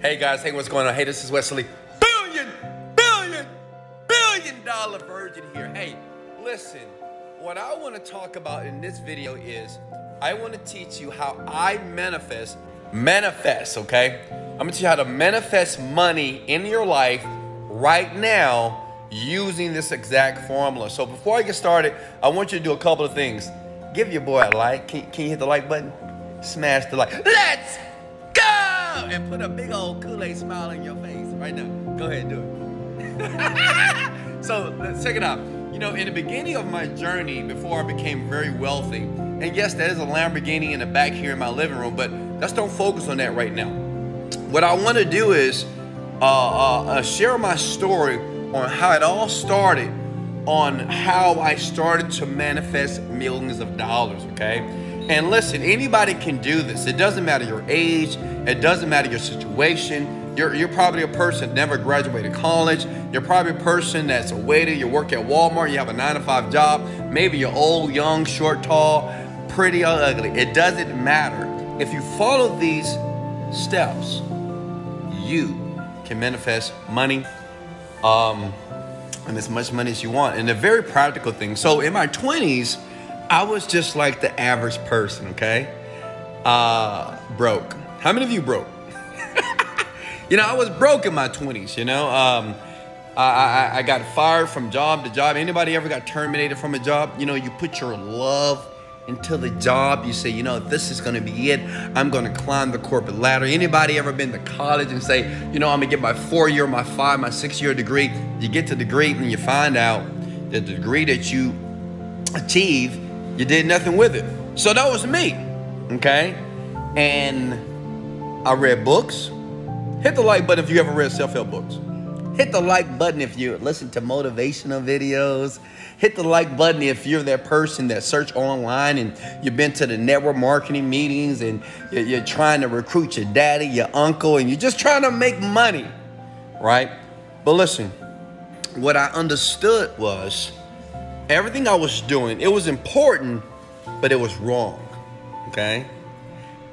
Hey guys, hey, what's going on? Hey, this is Wesley billion dollar virgin here. Hey, listen, what I want to talk about in this video is I want to teach you how I manifest, okay? I'm gonna teach you how to manifest money in your life right now using this exact formula. So before I get started, I want you to do a couple of things. Give your boy a like. Can you hit the like button? Smash the like. Let's go! And put a big old Kool-Aid smile on your face right now. Go ahead and do it. So let's check it out. You know, in the beginning of my journey, before I became very wealthy, and yes, that is a Lamborghini in the back here in my living room, but let's don't focus on that right now. What I want to do is share my story on how it all started, on how I started to manifest millions of dollars, okay? And listen, anybody can do this. It doesn't matter your age. It doesn't matter your situation. You're probably a person that never graduated college. You're probably a person that's a waiter. You work at Walmart. You have a 9-to-5 job. Maybe you're old, young, short, tall, pretty or ugly. It doesn't matter. If you follow these steps, you can manifest money, and as much money as you want. And a very practical thing. So in my 20s, I was just like the average person, okay? Broke. How many of you broke? You know, I was broke in my 20s, you know? I got fired from job to job. Anybody ever got terminated from a job? You know, you put your love into the job. You say, you know, this is gonna be it. I'm gonna climb the corporate ladder. Anybody ever been to college and say, you know, I'm gonna get my 4-year, my 5, my 6-year degree? You get the degree and you find out that the degree that you achieve, you did nothing with it. So that was me, okay? And I read books. Hit the like button if you ever read self-help books. Hit the like button if you listen to motivational videos. Hit the like button if you're that person that search online and you've been to the network marketing meetings and you're trying to recruit your daddy, your uncle, and you're just trying to make money, right? But listen, what I understood was everything I was doing, it was important, but it was wrong, okay?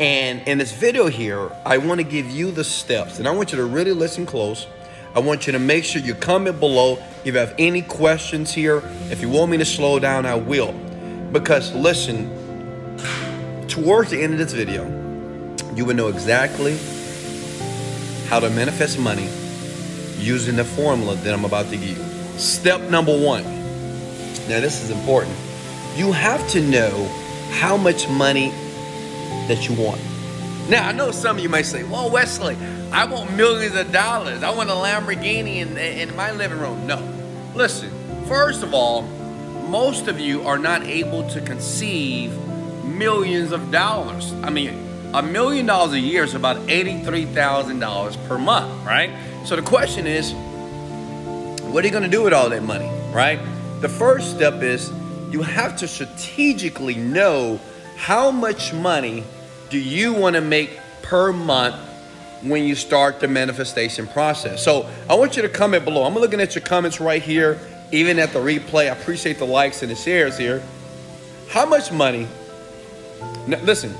And in this video here, I want to give you the steps, and I want you to really listen close. I want you to make sure you comment below if you have any questions here. If you want me to slow down, I will. Because listen, towards the end of this video, you will know exactly how to manifest money using the formula that I'm about to give you. Step number 1. Now this is important. You have to know how much money that you want. Now I know some of you might say, well, Wesley, I want millions of dollars. I want a Lamborghini in my living room. No, listen, first of all, most of you are not able to conceive millions of dollars. I mean, $1 million a year is about $83,000 per month, right? So the question is, what are you gonna do with all that money, right? The first step is you have to strategically know how much money do you want to make per month when you start the manifestation process. So I want you to comment below. I'm looking at your comments right here, even at the replay. I appreciate the likes and the shares here. How much money? Now, listen.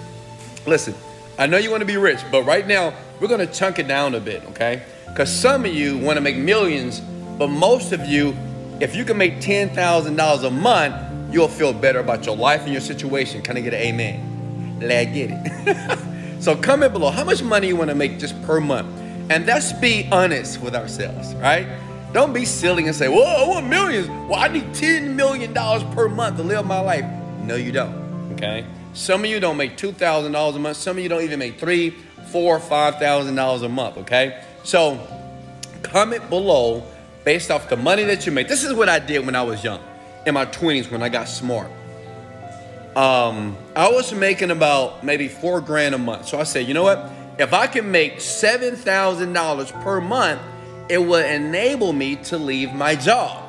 I know you want to be rich, but right now we're going to chunk it down a bit, okay? Because some of you want to make millions, but most of you, if you can make $10,000 a month, you'll feel better about your life and your situation. Can I get an amen? Let's get it. So comment below how much money you want to make just per month. And let's be honest with ourselves, right? Don't be silly and say, whoa, I want millions. Well, I need $10 million per month to live my life. No, you don't, okay? Some of you don't make $2,000 a month. Some of you don't even make $3,000, $4,000, $5,000 a month, okay? So comment below based off the money that you make. This is what I did when I was young, in my 20s when I got smart. I was making about maybe $4,000 a month. So I said, you know what? If I can make $7,000 per month, it will enable me to leave my job.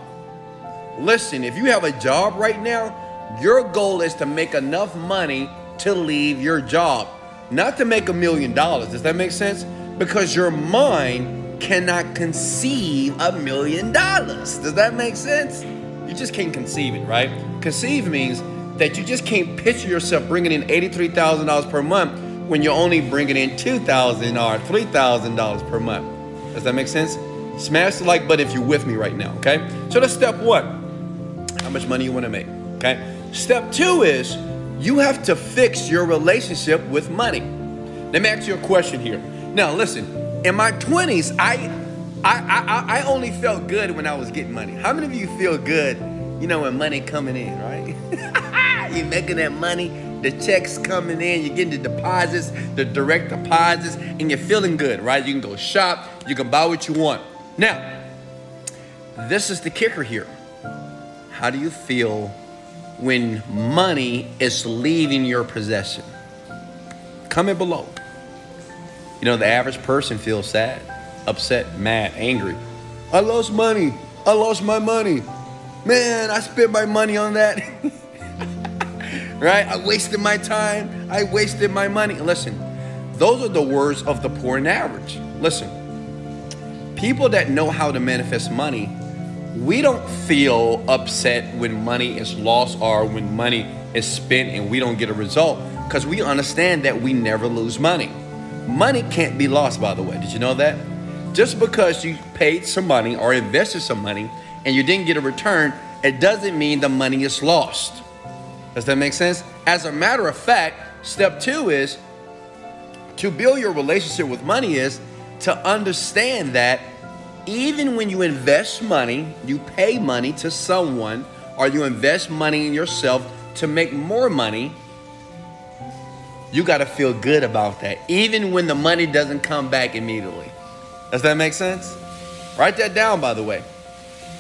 Listen, if you have a job right now, your goal is to make enough money to leave your job, not to make $1 million. Does that make sense? Because your mind cannot conceive $1 million. Does that make sense? You just can't conceive it, right? Conceive means that you just can't picture yourself bringing in $83,000 per month when you're only bringing in $2,000 or $3,000 per month. Does that make sense? Smash the like button if you're with me right now, okay? So that's step one, how much money you want to make, okay? Step two is you have to fix your relationship with money. Let me ask you a question here. Now listen, in my 20s, I only felt good when I was getting money. How many of you feel good, you know, when money coming in, right? You're making that money, the checks coming in, you're getting the deposits, the direct deposits, and you're feeling good, right? You can go shop, you can buy what you want. Now, this is the kicker here. How do you feel when money is leaving your possession? Comment below. You know, the average person feels sad, upset, mad, angry. I lost money. I lost my money. Man, I spent my money on that. Right? I wasted my time. I wasted my money. Listen, those are the words of the poor and average. Listen, people that know how to manifest money, we don't feel upset when money is lost or when money is spent and we don't get a result, because we understand that we never lose money. Money can't be lost, by the way. Did you know that? Just because you paid some money or invested some money and you didn't get a return, it doesn't mean the money is lost. Does that make sense? As a matter of fact, step two is to build your relationship with money is to understand that even when you invest money, you pay money to someone, or you invest money in yourself to make more money, you got to feel good about that, even when the money doesn't come back immediately. Does that make sense? Write that down, by the way.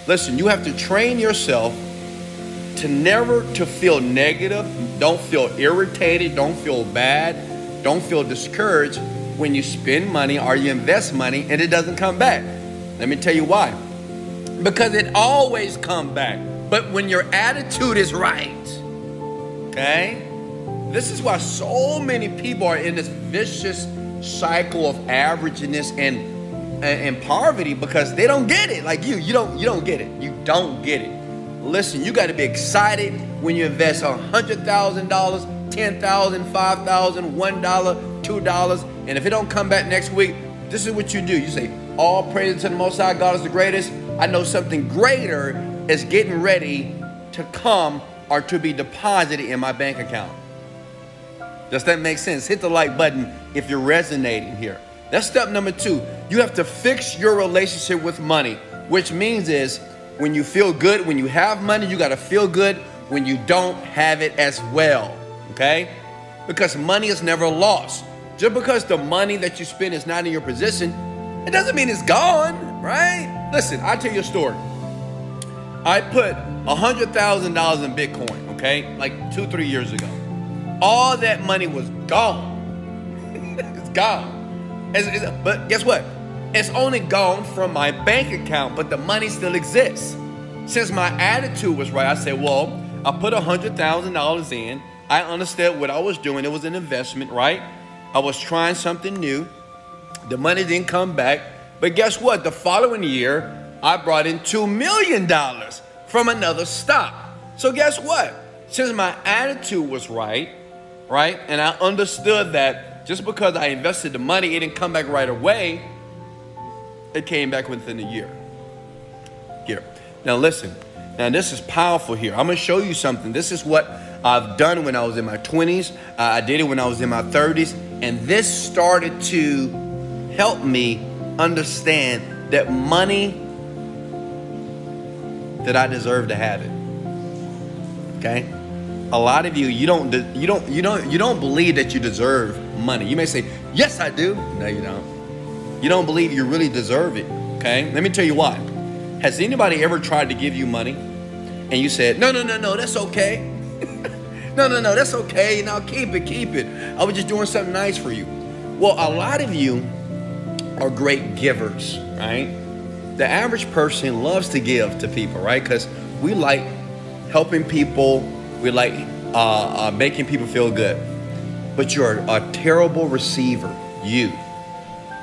Listen, you have to train yourself to never to feel negative. Don't feel irritated. Don't feel bad. Don't feel discouraged when you spend money or you invest money and it doesn't come back. Let me tell you why. Because it always comes back. But when your attitude is right, okay? This is why so many people are in this vicious cycle of averageness and poverty, because they don't get it. Like you don't get it. You don't get it. Listen, you got to be excited when you invest $100,000, $10,000, $5,000, $1, $2, and if it don't come back next week, this is what you do. You say, all praise to the Most High, God is the greatest. I know something greater is getting ready to come or to be deposited in my bank account. Does that make sense? Hit the like button if you're resonating here. That's step number two. You have to fix your relationship with money, which means is when you feel good, when you have money, you got to feel good when you don't have it as well, okay? Because money is never lost. Just because the money that you spend is not in your possession, it doesn't mean it's gone, right? Listen, I'll tell you a story. I put $100,000 in Bitcoin, okay? Like 2-3 years ago. All that money was gone. It's gone. But guess what? It's only gone from my bank account, but the money still exists. Since my attitude was right, I said, well, I put $100,000 in. I understood what I was doing. It was an investment, right? I was trying something new. The money didn't come back. But guess what? The following year, I brought in $2 million from another stock. So guess what? Since my attitude was right, and I understood that just because I invested the money, it didn't come back right away. It came back within a year. Here. Now listen. Now this is powerful here. I'm going to show you something. This is what I've done when I was in my 20s. I did it when I was in my 30s. And this started to help me understand that money, that I deserve to have it. Okay? A lot of you don't believe that you deserve money. You may say, yes, I do. No, you don't. You don't believe you really deserve it, okay? Let me tell you why. Has anybody ever tried to give you money and you said, no, that's okay. no, that's okay. Now keep it. I was just doing something nice for you. Well, a lot of you are great givers, right? The average person loves to give to people, right? Because we like helping people. We like making people feel good. But you're a terrible receiver, you.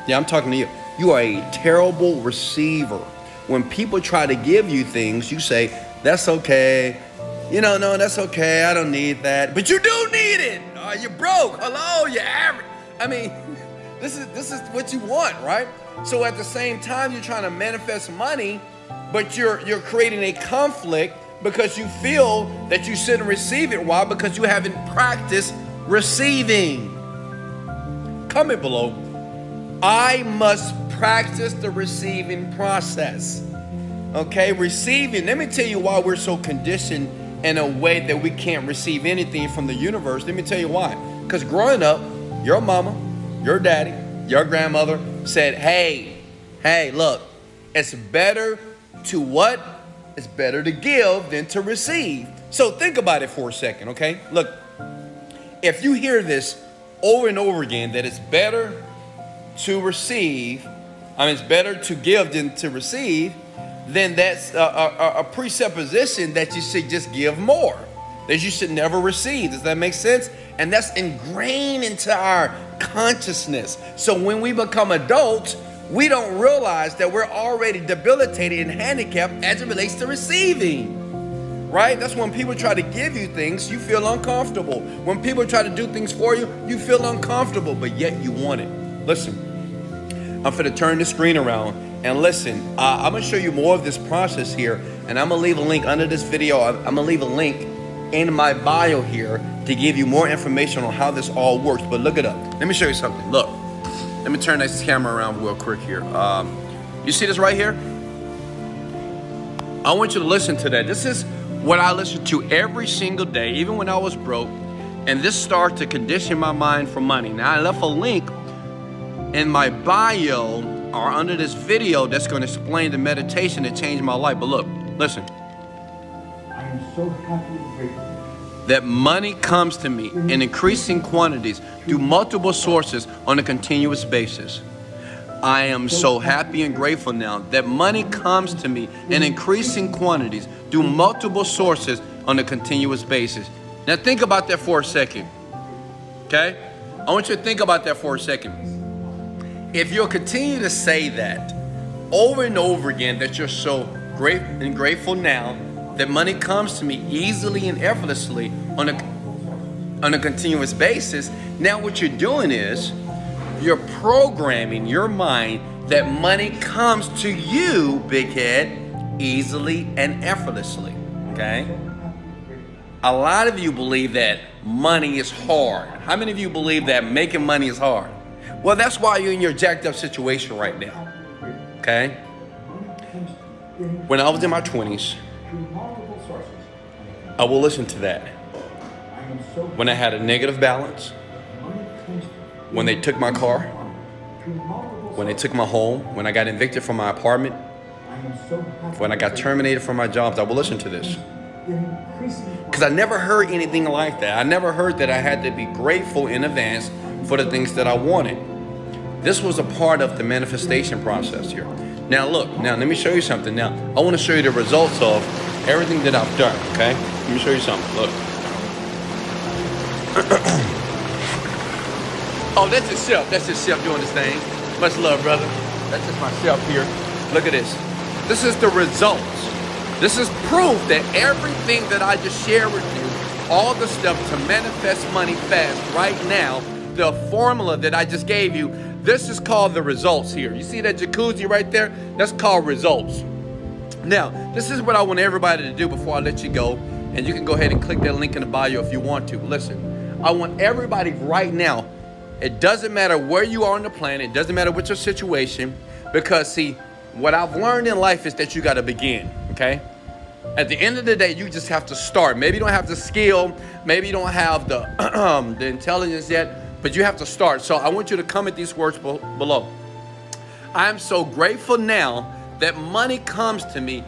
Yeah, I'm talking to you. You are a terrible receiver. When people try to give you things, you say, that's okay. You know, no, that's okay. I don't need that. But you do need it. You're broke. Hello, you're average. I mean, this is what you want, right? So at the same time, you're trying to manifest money, but you're creating a conflict because you feel that you shouldn't receive it. Why? Because you haven't practiced receiving. Comment below. I must practice the receiving process. Okay, receiving. Let me tell you why we're so conditioned in a way that we can't receive anything from the universe. Let me tell you why. Because growing up, your mama, your daddy, your grandmother said, hey, look, it's better to what? It's better to give than to receive. So think about it for a second, okay? Look, if you hear this over and over again, that it's better to receive, it's better to give than to receive, then that's a presupposition that you should just give more, that you should never receive. Does that make sense? And that's ingrained into our consciousness. So when we become adults, we don't realize that we're already debilitated and handicapped as it relates to receiving, right? That's when people try to give you things, you feel uncomfortable. When people try to do things for you, you feel uncomfortable, but yet you want it. Listen, I'm finna turn the screen around and listen. I'm gonna show you more of this process here, and I'm gonna leave a link under this video. I'm gonna leave a link in my bio here to give you more information on how this all works. But look it up. Let me show you something. Look. Let me turn this camera around real quick here. You see this right here? I want you to listen to that. This is what I listen to every single day, even when I was broke. And this started to condition my mind for money. Now, I left a link in my bio or under this video that's going to explain the meditation that changed my life. But look, listen. I am so happy and grateful that money comes to me in increasing quantities through multiple sources on a continuous basis. I am so happy and grateful now that money comes to me in increasing quantities through multiple sources on a continuous basis. Now think about that for a second, okay? I want you to think about that for a second. If you'll continue to say that over and over again, that you're so grateful now, that money comes to me easily and effortlessly on a continuous basis. Now what you're doing is you're programming your mind that money comes to you, big head, easily and effortlessly, okay? A lot of you believe that money is hard. How many of you believe that making money is hard? Well, that's why you're in your jacked up situation right now, okay? When I was in my 20s, I will listen to that. When I had a negative balance, when they took my car, when they took my home, when I got evicted from my apartment, when I got terminated from my jobs, I will listen to this. Because I never heard anything like that. I never heard that I had to be grateful in advance for the things that I wanted. This was a part of the manifestation process here. Now look, now let me show you something. Now I want to show you the results of everything that I've done, okay? Let me show you something, look. Oh, that's yourself doing this thing. Much love, brother. That's just myself here. Look at this. This is the results. This is proof that everything that I just shared with you, all the stuff to manifest money fast right now, the formula that I just gave you, this is called the results here. You see that jacuzzi right there? That's called results. Now, this is what I want everybody to do before I let you go. And you can go ahead and click that link in the bio if you want to. Listen, I want everybody right now, it doesn't matter where you are on the planet, it doesn't matter what your situation, because see, what I've learned in life is that you got to begin, okay? At the end of the day, you just have to start. Maybe you don't have the skill, maybe you don't have the, the intelligence yet, but you have to start. So I want you to comment these words below. I'm so grateful now that money comes to me.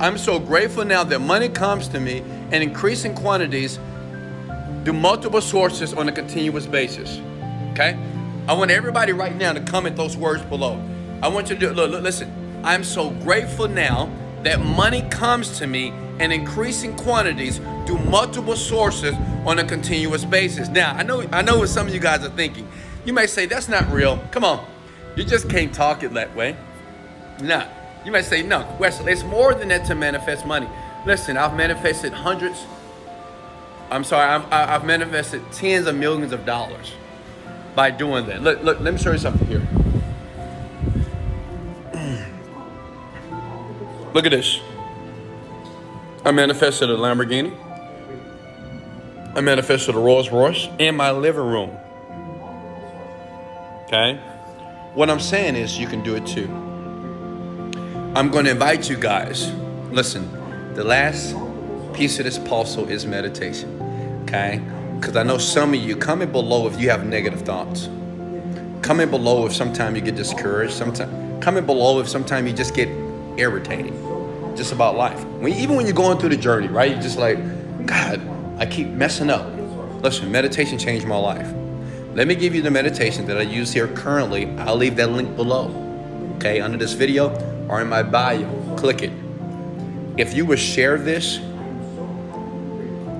I'm so grateful now that money comes to me in increasing quantities through multiple sources on a continuous basis. Okay? I want everybody right now to comment those words below. I want you to do, look, listen. I'm so grateful now that money comes to me in increasing quantities through multiple sources on a continuous basis. Now, I know what some of you guys are thinking. You may say, that's not real. Come on. You just can't talk it that way. Nah. You might say, no, Wesley, it's more than that to manifest money. Listen, I've manifested hundreds I'm sorry, I've manifested tens of millions of dollars by doing that. Look, let me show you something here. Look at this. I manifested a Lamborghini. I manifested a Rolls Royce in my living room. Okay? What I'm saying is you can do it too. I'm going to invite you guys. Listen, the last piece of this puzzle is meditation. Okay? Because I know some of you, comment below if you have negative thoughts. Comment below if sometimes you get discouraged. Comment below if sometimes you just get irritated just about life. Even when you're going through the journey, right? You're just like, God, I keep messing up. Listen, meditation changed my life. Let me give you the meditation that I use here currently. I'll leave that link below, okay, under this video or in my bio. Click it. If you would share this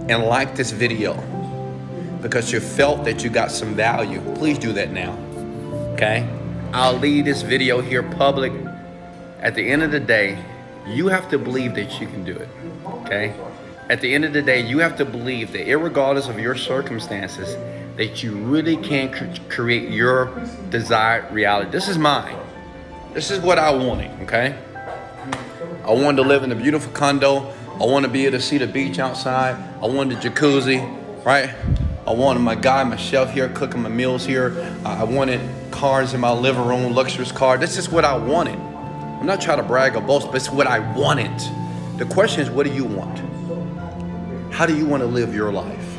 and like this video because you felt that you got some value, please do that now, okay? I'll leave this video here public. At the end of the day, you have to believe that you can do it, okay? At the end of the day, you have to believe that irregardless of your circumstances, that you really can create your desired reality. This is mine. This is what I wanted, okay? I wanted to live in a beautiful condo. I want to be able to see the beach outside. I wanted a jacuzzi, right? I wanted my chef here, cooking my meals here. I wanted cars in my living room, luxurious car. This is what I wanted. I'm not trying to brag or boast, but it's what I wanted. The question is, what do you want? How do you want to live your life?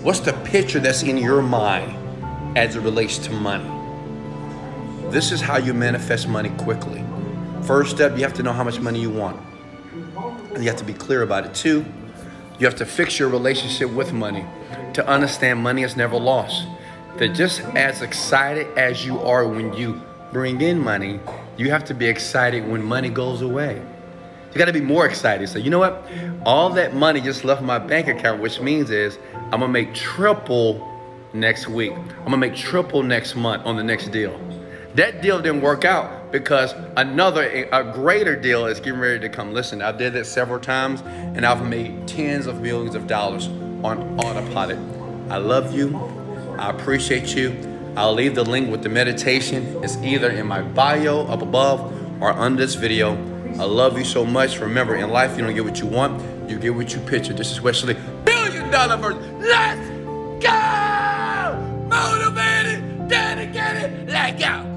What's the picture that's in your mind as it relates to money? This is how you manifest money quickly. First step, you have to know how much money you want. And you have to be clear about it too. You have to fix your relationship with money to understand money is never lost. That just as excited as you are when you bring in money, you have to be excited when money goes away. You got to be more excited. So you know what? All that money just left my bank account, which means is I'm going to make triple next week. I'm going to make triple next month on the next deal. That deal didn't work out because a greater deal is getting ready to come. Listen, I did that several times and I've made tens of millions of dollars on autopilot. I love you. I appreciate you. I'll leave the link with the meditation. It's either in my bio up above or under this video. I love you so much. Remember, in life, you don't get what you want. You get what you picture. This is Wesley, $1 billion Virgin. Let's go! Motivated, dedicated, let go.